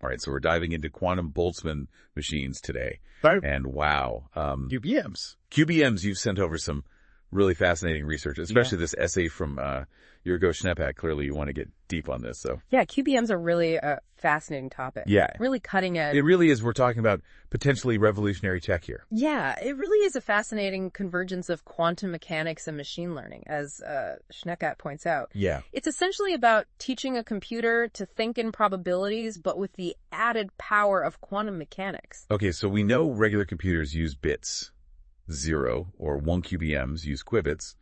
All right, so we're diving into quantum Boltzmann machines today. Right. And wow. QBMs. QBMs, you've sent over some really fascinating research, especially this essay from Jurgo Schneppat. Clearly you want to get deep on this, so. Yeah, QBMs are really a fascinating topic. Yeah. Really cutting edge. It really is. We're talking about potentially revolutionary tech here. Yeah, it really is a fascinating convergence of quantum mechanics and machine learning, as Schneppat points out. Yeah. It's essentially about teaching a computer to think in probabilities, but with the added power of quantum mechanics. Okay, so we know regular computers use bits. 0 or 1 QBMs use qubits,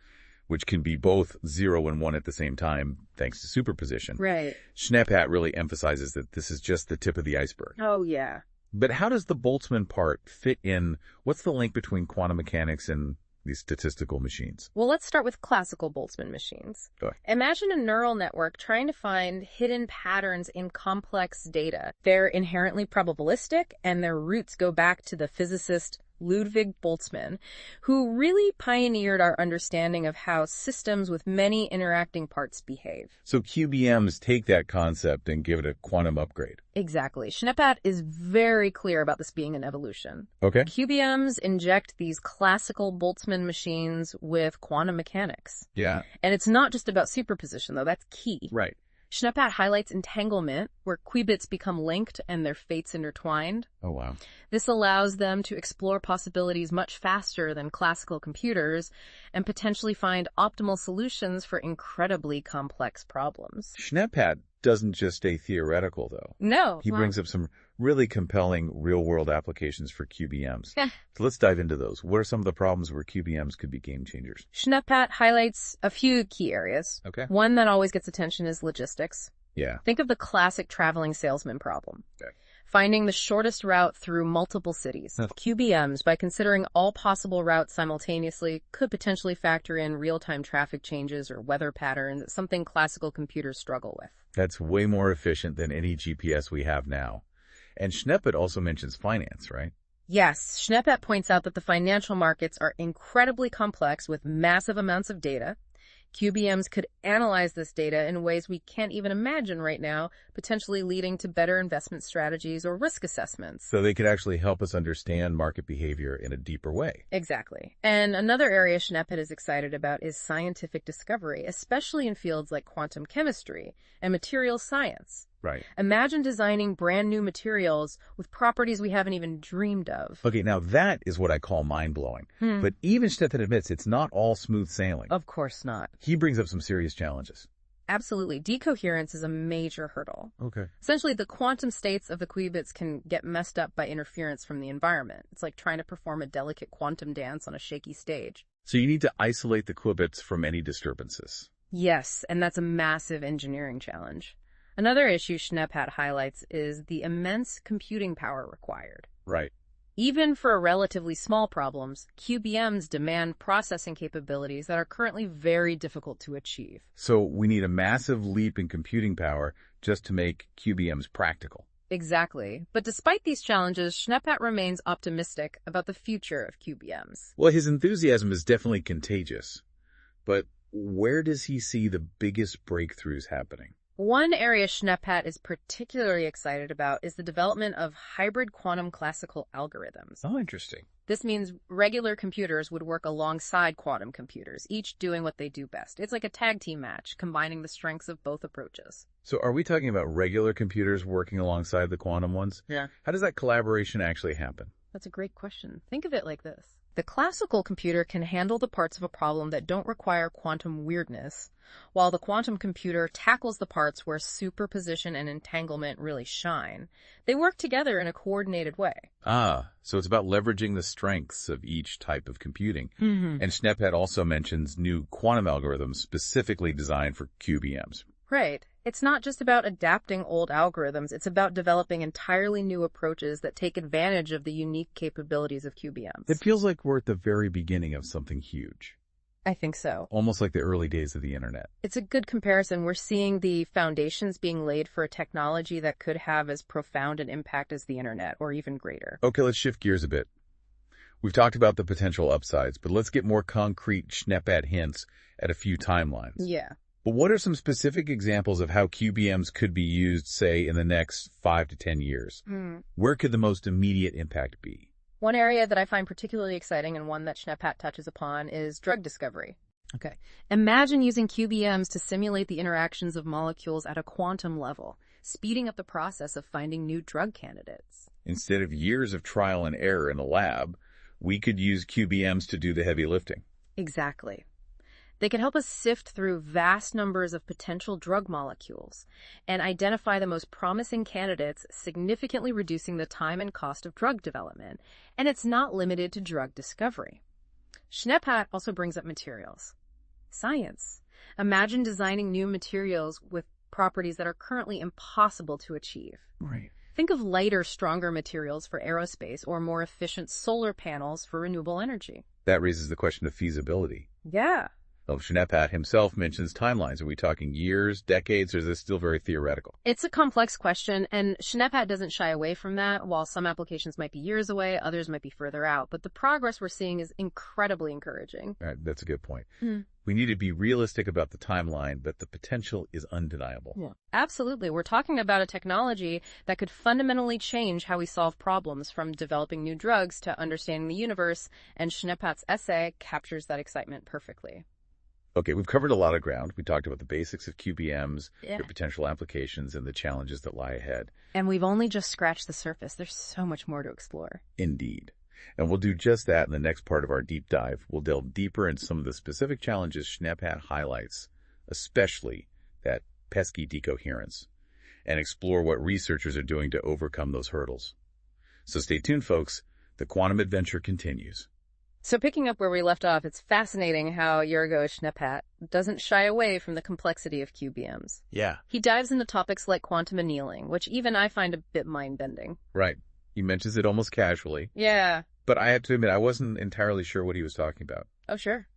which can be both 0 and 1 at the same time thanks to superposition. Right. Schneppat really emphasizes that this is just the tip of the iceberg. Oh, yeah. But how does the Boltzmann part fit in? What's the link between quantum mechanics and these statistical machines? Well, let's start with classical Boltzmann machines. Go ahead. Imagine a neural network trying to find hidden patterns in complex data. They're inherently probabilistic, and their roots go back to the physicist Ludwig Boltzmann, who really pioneered our understanding of how systems with many interacting parts behave. So QBMs take that concept and give it a quantum upgrade. Exactly. Schneppat is very clear about this being an evolution. Okay. QBMs inject these classical Boltzmann machines with quantum mechanics. Yeah. And it's not just about superposition, though. That's key. Right. Schneppat highlights entanglement, where qubits become linked and their fates intertwined. Oh, wow. This allows them to explore possibilities much faster than classical computers and potentially find optimal solutions for incredibly complex problems. Schneppat doesn't just stay theoretical, though. No. He brings up some really compelling real-world applications for QBMs. So let's dive into those. What are some of the problems where QBMs could be game changers? Schneppat highlights a few key areas. Okay. One that always gets attention is logistics. Yeah. Think of the classic traveling salesman problem. Okay. Finding the shortest route through multiple cities. QBMs, by considering all possible routes simultaneously, could potentially factor in real-time traffic changes or weather patterns, something classical computers struggle with. That's way more efficient than any GPS we have now. And Schneppat also mentions finance, right? Yes, Schneppat points out that the financial markets are incredibly complex with massive amounts of data. QBMs could analyze this data in ways we can't even imagine right now, potentially leading to better investment strategies or risk assessments. So they could actually help us understand market behavior in a deeper way. Exactly. And another area Schneppat is excited about is scientific discovery, especially in fields like quantum chemistry and materials science. Right. Imagine designing brand new materials with properties we haven't even dreamed of. Okay, now that is what I call mind-blowing. But even Schneppat admits it's not all smooth sailing. Of course not. He brings up some serious challenges. Absolutely. Decoherence is a major hurdle. Okay. Essentially, the quantum states of the qubits can get messed up by interference from the environment. It's like trying to perform a delicate quantum dance on a shaky stage. So you need to isolate the qubits from any disturbances. Yes, and that's a massive engineering challenge. Another issue Schneppat highlights is the immense computing power required. Right. Even for relatively small problems, QBMs demand processing capabilities that are currently very difficult to achieve. So we need a massive leap in computing power just to make QBMs practical. Exactly. But despite these challenges, Schneppat remains optimistic about the future of QBMs. Well, his enthusiasm is definitely contagious. But where does he see the biggest breakthroughs happening? One area Schneppat is particularly excited about is the development of hybrid quantum classical algorithms. Oh, interesting. This means regular computers would work alongside quantum computers, each doing what they do best. It's like a tag team match, combining the strengths of both approaches. So are we talking about regular computers working alongside the quantum ones? Yeah. How does that collaboration actually happen? That's a great question. Think of it like this. The classical computer can handle the parts of a problem that don't require quantum weirdness, while the quantum computer tackles the parts where superposition and entanglement really shine. They work together in a coordinated way. Ah, so it's about leveraging the strengths of each type of computing. And Schneppat also mentions new quantum algorithms specifically designed for QBMs. Right. It's not just about adapting old algorithms, it's about developing entirely new approaches that take advantage of the unique capabilities of QBMs. It feels like we're at the very beginning of something huge. I think so. Almost like the early days of the internet. It's a good comparison. We're seeing the foundations being laid for a technology that could have as profound an impact as the internet, or even greater. Okay, let's shift gears a bit. We've talked about the potential upsides, but let's get more concrete Schneppat hints at a few timelines. Yeah. But what are some specific examples of how QBMs could be used, say, in the next 5 to 10 years? Where could the most immediate impact be? One area that I find particularly exciting and one that Schneepat touches upon is drug discovery. Okay. Imagine using QBMs to simulate the interactions of molecules at a quantum level, speeding up the process of finding new drug candidates. Instead of years of trial and error in a lab, we could use QBMs to do the heavy lifting. Exactly. They can help us sift through vast numbers of potential drug molecules and identify the most promising candidates, significantly reducing the time and cost of drug development. And it's not limited to drug discovery. Schneepat also brings up materials. Science. Imagine designing new materials with properties that are currently impossible to achieve. Right. Think of lighter, stronger materials for aerospace or more efficient solar panels for renewable energy. That raises the question of feasibility. Yeah. Schneepat himself mentions timelines. Are we talking years, decades, or is this still very theoretical? It's a complex question, and Schneepat doesn't shy away from that. While some applications might be years away, others might be further out. But the progress we're seeing is incredibly encouraging. All right, that's a good point. We need to be realistic about the timeline, but the potential is undeniable. Yeah, absolutely. We're talking about a technology that could fundamentally change how we solve problems, from developing new drugs to understanding the universe, and Schneepat's essay captures that excitement perfectly. Okay, we've covered a lot of ground. We talked about the basics of QBMs, their potential applications, and the challenges that lie ahead. And we've only just scratched the surface. There's so much more to explore. Indeed. And we'll do just that in the next part of our deep dive. We'll delve deeper into some of the specific challenges Schneepat highlights, especially that pesky decoherence, and explore what researchers are doing to overcome those hurdles. So stay tuned, folks. The quantum adventure continues. So picking up where we left off, it's fascinating how Jirgo Schneepat doesn't shy away from the complexity of QBMs. Yeah. He dives into topics like quantum annealing, which even I find a bit mind-bending. Right. He mentions it almost casually. Yeah. But I have to admit, I wasn't entirely sure what he was talking about. Oh, sure.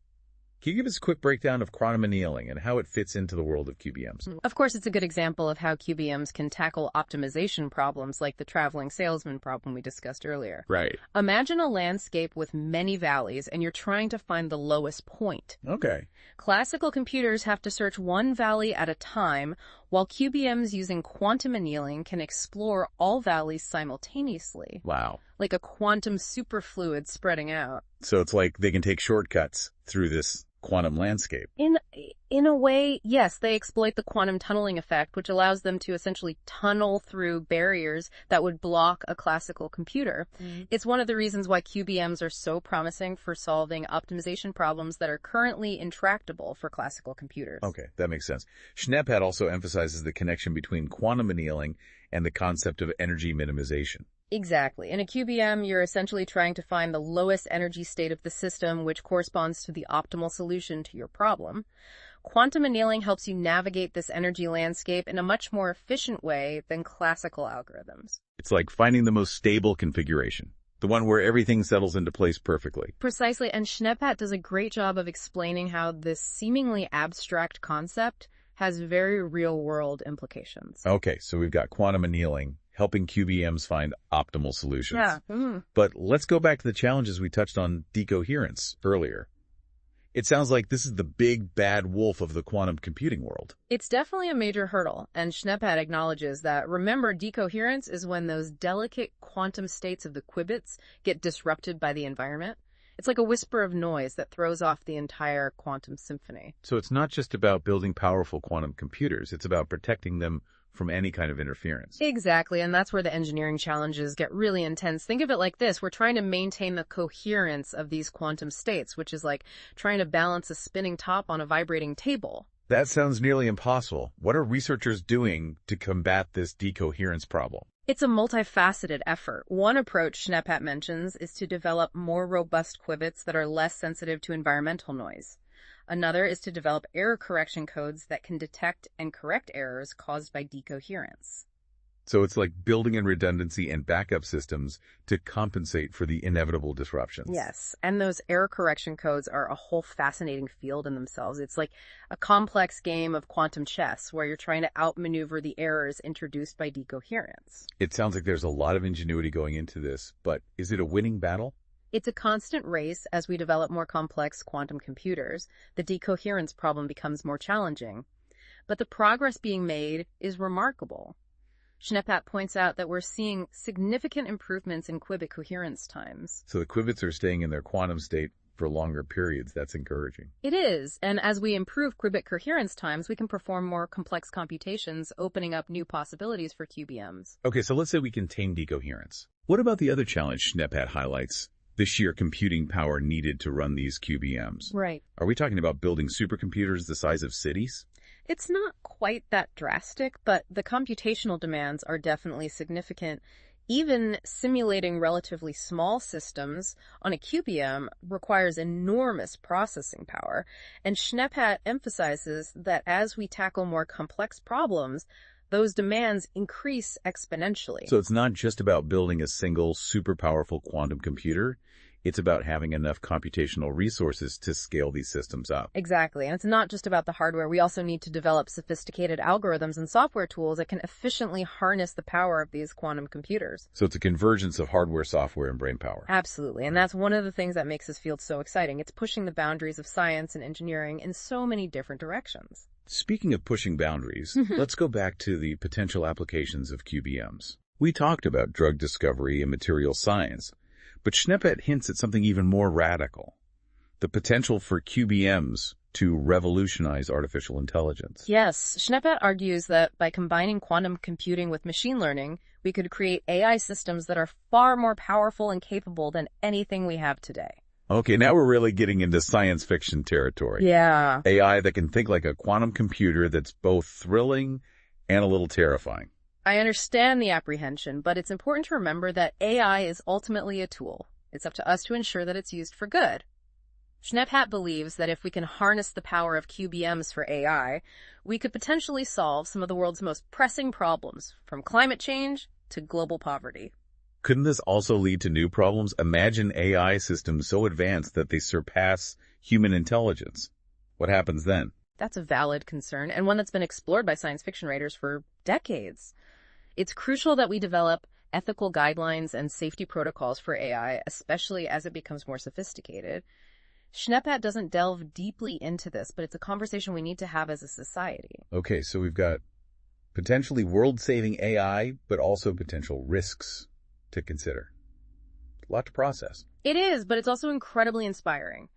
Can you give us a quick breakdown of quantum annealing and how it fits into the world of QBMs? Of course, it's a good example of how QBMs can tackle optimization problems like the traveling salesman problem we discussed earlier. Right. Imagine a landscape with many valleys and you're trying to find the lowest point. Okay. Classical computers have to search one valley at a time, while QBMs using quantum annealing can explore all valleys simultaneously. Wow. Like a quantum superfluid spreading out. So it's like they can take shortcuts through this quantum landscape. In a way, yes, they exploit the quantum tunneling effect, which allows them to essentially tunnel through barriers that would block a classical computer. It's one of the reasons why QBMs are so promising for solving optimization problems that are currently intractable for classical computers. Okay, that makes sense. Schneepat also emphasizes the connection between quantum annealing and the concept of energy minimization. Exactly. In a QBM, you're essentially trying to find the lowest energy state of the system, which corresponds to the optimal solution to your problem. Quantum annealing helps you navigate this energy landscape in a much more efficient way than classical algorithms. It's like finding the most stable configuration, the one where everything settles into place perfectly. Precisely, and Schneepat does a great job of explaining how this seemingly abstract concept has very real-world implications. Okay, so we've got quantum annealing, helping QBMs find optimal solutions. Yeah. But let's go back to the challenges we touched on decoherence earlier. It sounds like this is the big bad wolf of the quantum computing world. It's definitely a major hurdle, and Schneepat acknowledges that, remember, decoherence is when those delicate quantum states of the qubits get disrupted by the environment. It's like a whisper of noise that throws off the entire quantum symphony. So it's not just about building powerful quantum computers, it's about protecting them from any kind of interference. Exactly, and that's where the engineering challenges get really intense. Think of it like this. We're trying to maintain the coherence of these quantum states, which is like trying to balance a spinning top on a vibrating table. That sounds nearly impossible. What are researchers doing to combat this decoherence problem? It's a multifaceted effort. One approach Schneepat mentions is to develop more robust qubits that are less sensitive to environmental noise. Another is to develop error correction codes that can detect and correct errors caused by decoherence. So it's like building in redundancy and backup systems to compensate for the inevitable disruptions. Yes, and those error correction codes are a whole fascinating field in themselves. It's like a complex game of quantum chess where you're trying to outmaneuver the errors introduced by decoherence. It sounds like there's a lot of ingenuity going into this, but is it a winning battle? It's a constant race. As we develop more complex quantum computers, the decoherence problem becomes more challenging. but the progress being made is remarkable. Schneppat points out that we're seeing significant improvements in qubit coherence times. So the qubits are staying in their quantum state for longer periods. That's encouraging. It is, and as we improve qubit coherence times, we can perform more complex computations, opening up new possibilities for QBMs. Okay, so let's say we contain decoherence. What about the other challenge Schneppat highlights? The sheer computing power needed to run these QBMs. Right. Are we talking about building supercomputers the size of cities? It's not quite that drastic, but the computational demands are definitely significant. Even simulating relatively small systems on a QBM requires enormous processing power, and Schneppat emphasizes that as we tackle more complex problems, those demands increase exponentially. So it's not just about building a single super powerful quantum computer. It's about having enough computational resources to scale these systems up. Exactly. And it's not just about the hardware. We also need to develop sophisticated algorithms and software tools that can efficiently harness the power of these quantum computers. So it's a convergence of hardware, software, and brain power. Absolutely. And that's one of the things that makes this field so exciting. It's pushing the boundaries of science and engineering in so many different directions. Speaking of pushing boundaries, let's go back to the potential applications of QBMs. We talked about drug discovery and material science, but Schneppat hints at something even more radical: the potential for QBMs to revolutionize artificial intelligence. Yes, Schneppat argues that by combining quantum computing with machine learning, we could create AI systems that are far more powerful and capable than anything we have today. Okay, now we're really getting into science fiction territory. Yeah. AI that can think like a quantum computer that's both thrilling and a little terrifying. I understand the apprehension, but it's important to remember that AI is ultimately a tool. It's up to us to ensure that it's used for good. Schneppat believes that if we can harness the power of QBMs for AI, we could potentially solve some of the world's most pressing problems, from climate change to global poverty. Couldn't this also lead to new problems? Imagine AI systems so advanced that they surpass human intelligence. What happens then? That's a valid concern, and one that's been explored by science fiction writers for decades. It's crucial that we develop ethical guidelines and safety protocols for AI, especially as it becomes more sophisticated. Schneppat doesn't delve deeply into this, but it's a conversation we need to have as a society. Okay, so we've got potentially world-saving AI, but also potential risks to consider. A lot to process. It is, but it's also incredibly inspiring.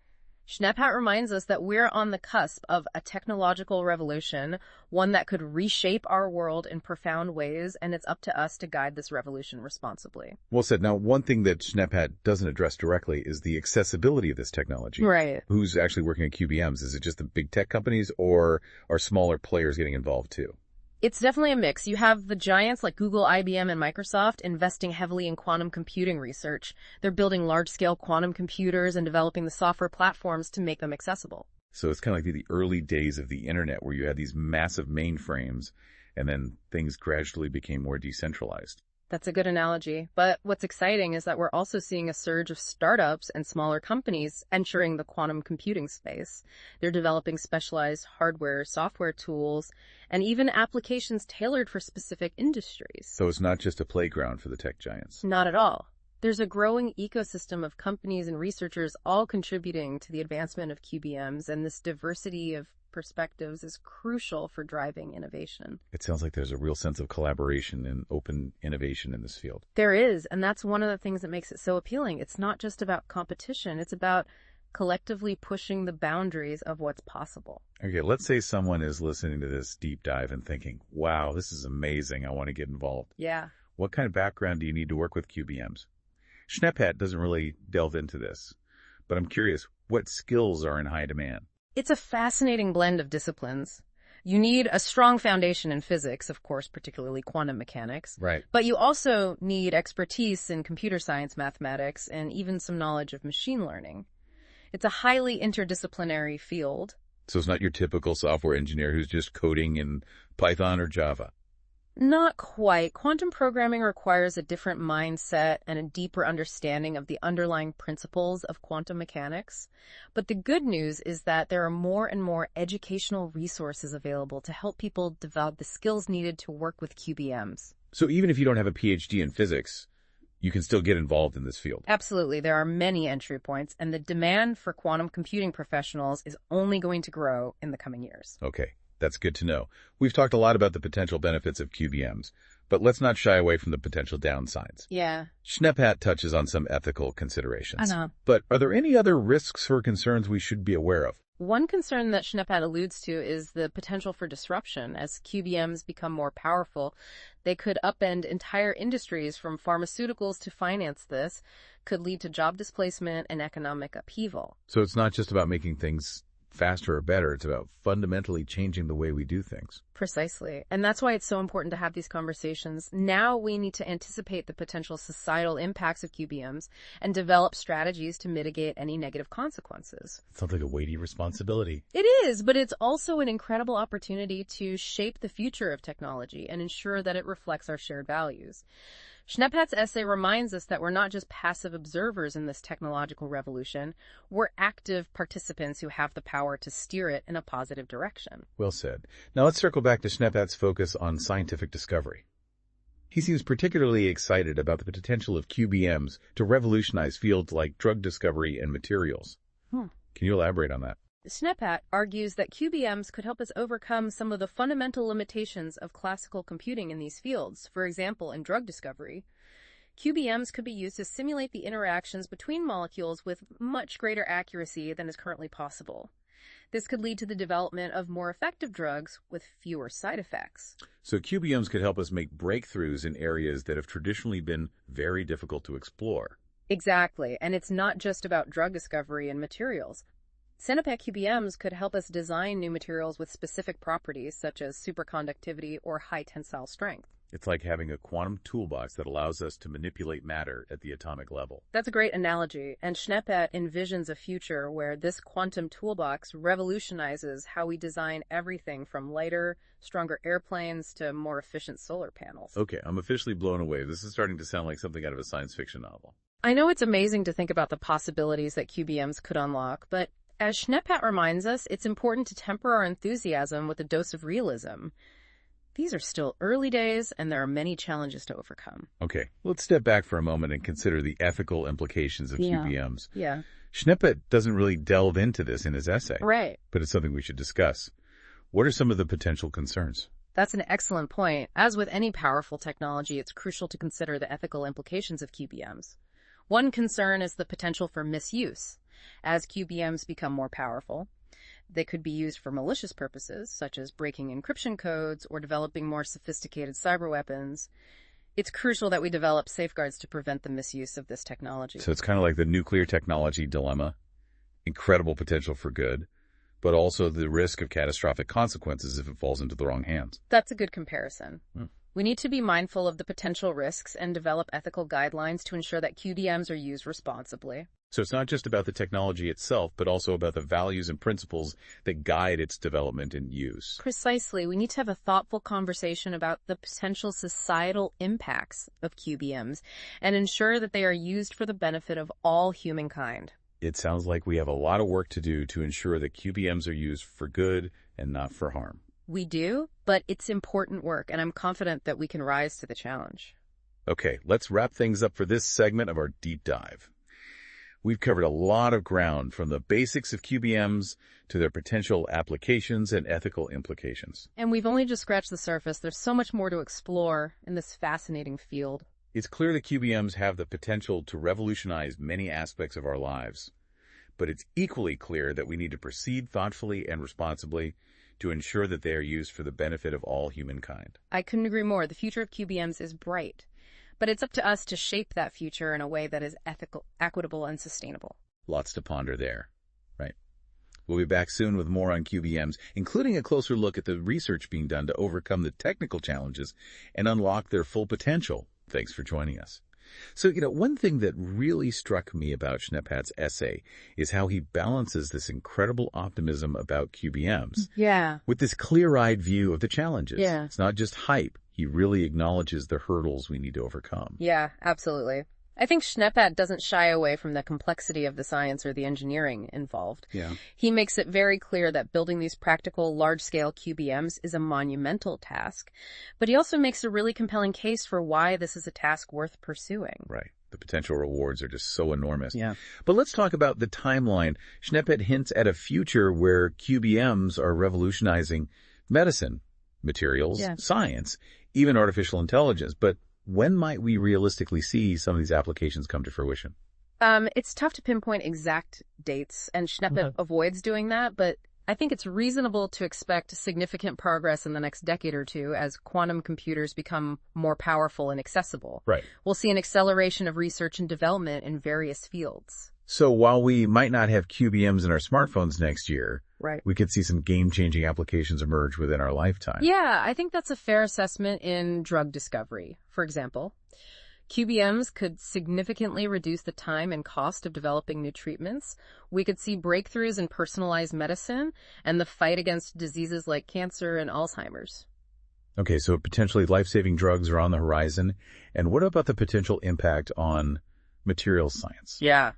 Schneppat reminds us that we're on the cusp of a technological revolution, one that could reshape our world in profound ways, and it's up to us to guide this revolution responsibly. Well said. Now, one thing that Schneppat doesn't address directly is the accessibility of this technology. Right. Who's actually working at QBMs? Is it just the big tech companies, or are smaller players getting involved too? It's definitely a mix. You have the giants like Google, IBM, and Microsoft investing heavily in quantum computing research. They're building large-scale quantum computers and developing the software platforms to make them accessible. So it's kind of like the early days of the internet where you had these massive mainframes and then things gradually became more decentralized. That's a good analogy. But what's exciting is that we're also seeing a surge of startups and smaller companies entering the quantum computing space. They're developing specialized hardware, software tools, and even applications tailored for specific industries. So it's not just a playground for the tech giants. Not at all. There's a growing ecosystem of companies and researchers all contributing to the advancement of QBMs, and this diversity of perspectives is crucial for driving innovation. It sounds like there's a real sense of collaboration and open innovation in this field. There is, and that's one of the things that makes it so appealing. It's not just about competition, it's about collectively pushing the boundaries of what's possible. Okay, let's say someone is listening to this deep dive and thinking, wow, this is amazing, I want to get involved. Yeah. What kind of background do you need to work with QBMs? Schneppat doesn't really delve into this, but I'm curious, what skills are in high demand? It's a fascinating blend of disciplines. You need a strong foundation in physics, of course, particularly quantum mechanics. Right. But you also need expertise in computer science, mathematics, and even some knowledge of machine learning. It's a highly interdisciplinary field. So it's not your typical software engineer who's just coding in Python or Java. Not quite. Quantum programming requires a different mindset and a deeper understanding of the underlying principles of quantum mechanics. But the good news is that there are more and more educational resources available to help people develop the skills needed to work with QBMs. So even if you don't have a PhD in physics, you can still get involved in this field. Absolutely. There are many entry points, and the demand for quantum computing professionals is only going to grow in the coming years. Okay. That's good to know. We've talked a lot about the potential benefits of QBMs, but let's not shy away from the potential downsides. Yeah. Schneppat touches on some ethical I considerations. know. But are there any other risks or concerns we should be aware of? One concern that Schneppat alludes to is the potential for disruption. As QBMs become more powerful, they could upend entire industries from pharmaceuticals to finance. This could lead to job displacement and economic upheaval. So it's not just about making things faster or better, it's about fundamentally changing the way we do things. Precisely. And that's why it's so important to have these conversations. Now we need to anticipate the potential societal impacts of QBMs and develop strategies to mitigate any negative consequences. Sounds like a weighty responsibility. It is, but it's also an incredible opportunity to shape the future of technology and ensure that it reflects our shared values. Schneppat's essay reminds us that we're not just passive observers in this technological revolution, we're active participants who have the power to steer it in a positive direction. Well said. Now let's circle back to Schneppat's focus on scientific discovery. He seems particularly excited about the potential of QBMs to revolutionize fields like drug discovery and materials. Can you elaborate on that? Schneppat argues that QBMs could help us overcome some of the fundamental limitations of classical computing in these fields. For example, in drug discovery, QBMs could be used to simulate the interactions between molecules with much greater accuracy than is currently possible. This could lead to the development of more effective drugs with fewer side effects. So QBMs could help us make breakthroughs in areas that have traditionally been very difficult to explore. Exactly, and it's not just about drug discovery and materials. Schneppat QBMs could help us design new materials with specific properties such as superconductivity or high tensile strength. It's like having a quantum toolbox that allows us to manipulate matter at the atomic level. That's a great analogy, and Schneppat envisions a future where this quantum toolbox revolutionizes how we design everything from lighter, stronger airplanes to more efficient solar panels. Okay, I'm officially blown away. This is starting to sound like something out of a science fiction novel. I know it's amazing to think about the possibilities that QBMs could unlock, but as Schneppat reminds us, it's important to temper our enthusiasm with a dose of realism. These are still early days, and there are many challenges to overcome. Okay, let's step back for a moment and consider the ethical implications of QBMs. Yeah. Schneppat doesn't really delve into this in his essay, Right. but it's something we should discuss. What are some of the potential concerns? That's an excellent point. As with any powerful technology, it's crucial to consider the ethical implications of QBMs. One concern is the potential for misuse. As QBMs become more powerful, they could be used for malicious purposes, such as breaking encryption codes or developing more sophisticated cyber weapons. It's crucial that we develop safeguards to prevent the misuse of this technology. So it's kind of like the nuclear technology dilemma. Incredible potential for good, but also the risk of catastrophic consequences if it falls into the wrong hands. That's a good comparison. We need to be mindful of the potential risks and develop ethical guidelines to ensure that QBMs are used responsibly. So it's not just about the technology itself, but also about the values and principles that guide its development and use. Precisely. We need to have a thoughtful conversation about the potential societal impacts of QBMs and ensure that they are used for the benefit of all humankind. It sounds like we have a lot of work to do to ensure that QBMs are used for good and not for harm. We do, but it's important work, and I'm confident that we can rise to the challenge. Okay, let's wrap things up for this segment of our deep dive. We've covered a lot of ground, from the basics of QBMs to their potential applications and ethical implications. And we've only just scratched the surface. There's so much more to explore in this fascinating field. It's clear that QBMs have the potential to revolutionize many aspects of our lives, but it's equally clear that we need to proceed thoughtfully and responsibly to ensure that they are used for the benefit of all humankind. I couldn't agree more. The future of QBMs is bright, but it's up to us to shape that future in a way that is ethical, equitable, and sustainable. Lots to ponder there, right? We'll be back soon with more on QBMs, including a closer look at the research being done to overcome the technical challenges and unlock their full potential. Thanks for joining us. So, one thing that really struck me about Schneppat's essay is how he balances this incredible optimism about QBMs with this clear-eyed view of the challenges. It's not just hype. He really acknowledges the hurdles we need to overcome. Yeah, absolutely. I think Schneppat doesn't shy away from the complexity of the science or the engineering involved. He makes it very clear that building these practical, large-scale QBMs is a monumental task, but he also makes a really compelling case for why this is a task worth pursuing. Right. The potential rewards are just so enormous. But let's talk about the timeline. Schneppat hints at a future where QBMs are revolutionizing medicine, materials, Yeah. science, even artificial intelligence. But when might we realistically see some of these applications come to fruition? It's tough to pinpoint exact dates, and Schneppet avoids doing that, but I think it's reasonable to expect significant progress in the next decade or two as quantum computers become more powerful and accessible. Right. We'll see an acceleration of research and development in various fields. So while we might not have QBMs in our smartphones next year, Right. we could see some game-changing applications emerge within our lifetime. Yeah, I think that's a fair assessment in drug discovery. For example, QBMs could significantly reduce the time and cost of developing new treatments. We could see breakthroughs in personalized medicine and the fight against diseases like cancer and Alzheimer's. Okay, so potentially life-saving drugs are on the horizon. And what about the potential impact on materials science? Yeah.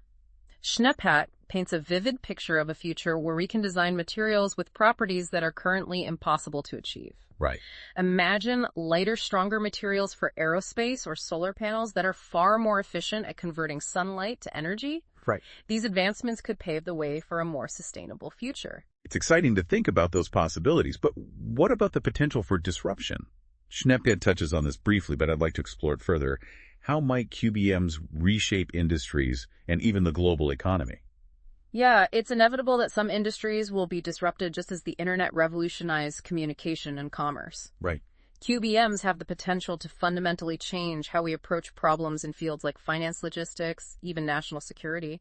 Schnepphat paints a vivid picture of a future where we can design materials with properties that are currently impossible to achieve. Right. Imagine lighter, stronger materials for aerospace or solar panels that are far more efficient at converting sunlight to energy. Right. These advancements could pave the way for a more sustainable future. It's exciting to think about those possibilities, but what about the potential for disruption? Schneppet touches on this briefly, but I'd like to explore it further. How might QBMs reshape industries and even the global economy? Yeah, it's inevitable that some industries will be disrupted just as the internet revolutionized communication and commerce. Right. QBMs have the potential to fundamentally change how we approach problems in fields like finance, logistics, even national security.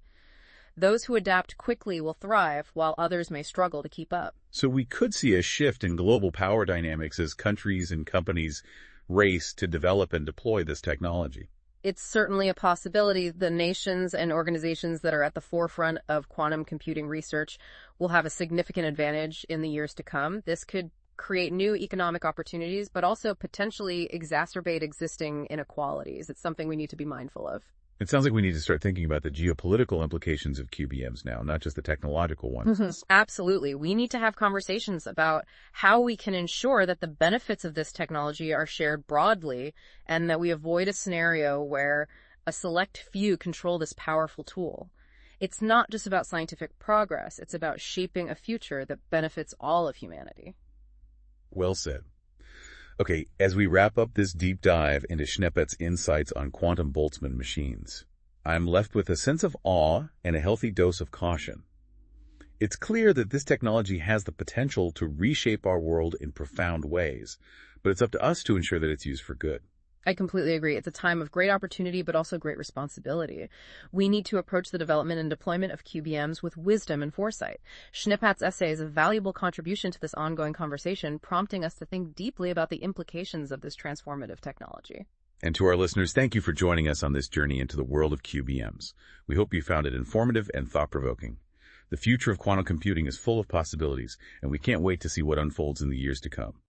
Those who adapt quickly will thrive, while others may struggle to keep up. So we could see a shift in global power dynamics as countries and companies race to develop and deploy this technology. It's certainly a possibility. The nations and organizations that are at the forefront of quantum computing research will have a significant advantage in the years to come. This could create new economic opportunities, but also potentially exacerbate existing inequalities. It's something we need to be mindful of. It sounds like we need to start thinking about the geopolitical implications of QBMs now, not just the technological ones. Absolutely. We need to have conversations about how we can ensure that the benefits of this technology are shared broadly and that we avoid a scenario where a select few control this powerful tool. It's not just about scientific progress. It's about shaping a future that benefits all of humanity. Well said. Okay, as we wrap up this deep dive into Schneppet's insights on quantum Boltzmann machines, I'm left with a sense of awe and a healthy dose of caution. It's clear that this technology has the potential to reshape our world in profound ways, but it's up to us to ensure that it's used for good. I completely agree. It's a time of great opportunity, but also great responsibility. We need to approach the development and deployment of QBMs with wisdom and foresight. Schnepphat's essay is a valuable contribution to this ongoing conversation, prompting us to think deeply about the implications of this transformative technology. And to our listeners, thank you for joining us on this journey into the world of QBMs. We hope you found it informative and thought-provoking. The future of quantum computing is full of possibilities, and we can't wait to see what unfolds in the years to come.